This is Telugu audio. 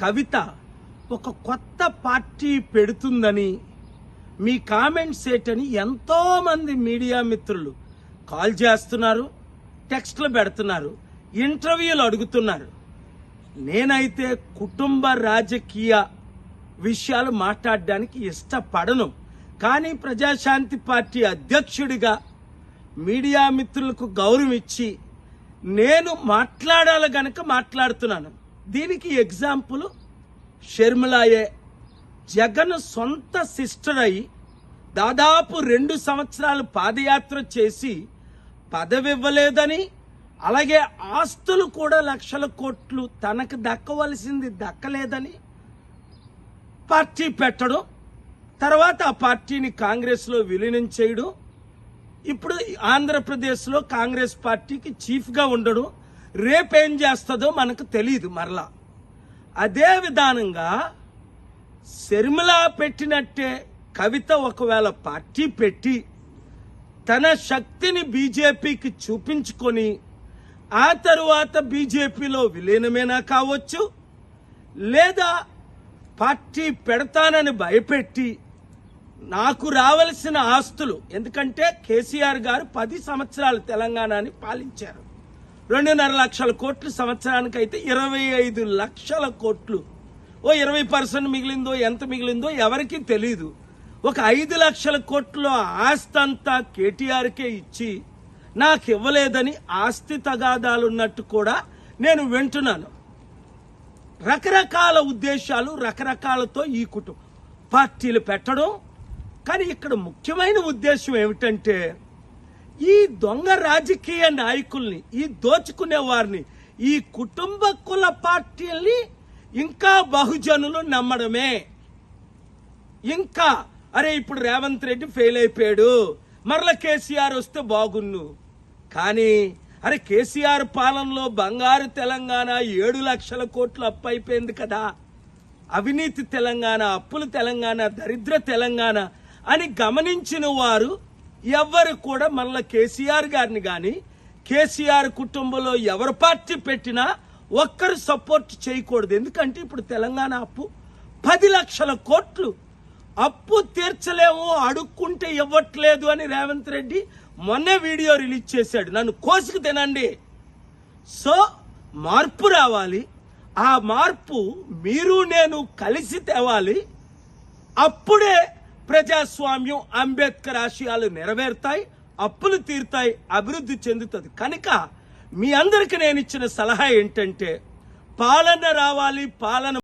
కవిత ఒక కొత్త పార్టీ పెడుతుందని మీ కామెంట్స్ ఏంటని ఎంతో మంది మీడియా మిత్రులు కాల్ చేస్తున్నారు, టెక్స్ట్లు పెడుతున్నారు, ఇంటర్వ్యూలు అడుగుతున్నారు. నేనైతే కుటుంబ రాజకీయ విషయాలు మాట్లాడడానికి ఇష్టపడను. కానీ ప్రజాశాంతి పార్టీ అధ్యక్షుడిగా మీడియా మిత్రులకు గౌరవం ఇచ్చి నేను మాట్లాడాలి గనక మాట్లాడుతున్నాను. దీనికి ఎగ్జాంపుల్ షర్మిలాయే. జగన్ సొంత సిస్టర్ అయి దాదాపు 2 సంవత్సరాలు పాదయాత్ర చేసి పదవి ఇవ్వలేదని, అలాగే ఆస్తులు కూడా లక్షల కోట్లు తనకు దక్కవలసింది దక్కలేదని పార్టీ పెట్టడం, తర్వాత ఆ పార్టీని కాంగ్రెస్లో విలీనం చేయడం, ఇప్పుడు ఆంధ్రప్రదేశ్లో కాంగ్రెస్ పార్టీకి చీఫ్గా ఉండడం, రేపేం చేస్తుందో మనకు తెలియదు. మరలా అదే విధానంగా షర్మిల పెట్టినట్టే కవిత ఒకవేళ పార్టీ పెట్టి తన శక్తిని బీజేపీకి చూపించుకొని ఆ తరువాత బీజేపీలో విలీనమేనా కావచ్చు, లేదా పార్టీ పెడతానని భయపెట్టి నాకు రావలసిన ఆస్తులు, ఎందుకంటే కేసీఆర్ గారు 10 సంవత్సరాలు తెలంగాణని పాలించారు. 2.5 లక్షల కోట్లు సంవత్సరానికి అయితే 25 లక్షల కోట్లు, ఓ 20% మిగిలిందో ఎంత మిగిలిందో ఎవరికీ తెలీదు. ఒక 5 లక్షల కోట్ల ఆస్తి అంతా కేటీఆర్కే ఇచ్చి నాకు ఇవ్వలేదని ఆస్తి తగాదాలున్నట్టు కూడా నేను వింటున్నాను. రకరకాల ఉద్దేశాలు, రకరకాలతో ఈ కుటుంబం పార్టీలు పెట్టడం. కానీ ఇక్కడ ముఖ్యమైన ఉద్దేశం ఏమిటంటే ఈ దొంగ రాజకీయ నాయకుల్ని, ఈ దోచుకునే వారిని, ఈ కుటుంబ కుల పార్టీల్ని ఇంకా బహుజనులు నమ్మడమే. ఇంకా అరే ఇప్పుడు రేవంత్ రెడ్డి ఫెయిల్ అయిపోయాడు, మరలా కేసీఆర్ వస్తే బాగున్ను. కానీ అరే కేసీఆర్ పాలనలో బంగారు తెలంగాణ 7 లక్షల కోట్లు అప్పు అయిపోయింది కదా, అవినీతి తెలంగాణ, అప్పుల తెలంగాణ, దరిద్ర తెలంగాణ అని గమనించిన వారు ఎవ్వరు కూడా మళ్ళా కేసీఆర్ గారిని కానీ కేసీఆర్ కుటుంబంలో ఎవరు పార్టీ పెట్టినా ఒక్కరు సపోర్ట్ చేయకూడదు. ఎందుకంటే ఇప్పుడు తెలంగాణ అప్పు 10 లక్షల కోట్లు, అప్పు తీర్చలేము, అడుక్కుంటే ఇవ్వట్లేదు అని రేవంత్ రెడ్డి మొన్నే వీడియో రిలీజ్ చేశాడు. నన్ను కోసుకు తినండి. సో మార్పు రావాలి. ఆ మార్పు మీరు నేను కలిసి తేవాలి. అప్పుడే ప్రజాస్వామ్యం, అంబేద్కర్ ఆశయాలు నెరవేరుతాయి, అప్పులు తీరుతాయి, అభివృద్ధి చెందుతుంది. కనుక మీ అందరికి నేను ఇచ్చిన సలహా ఏంటంటే పాలన రావాలి, పాలన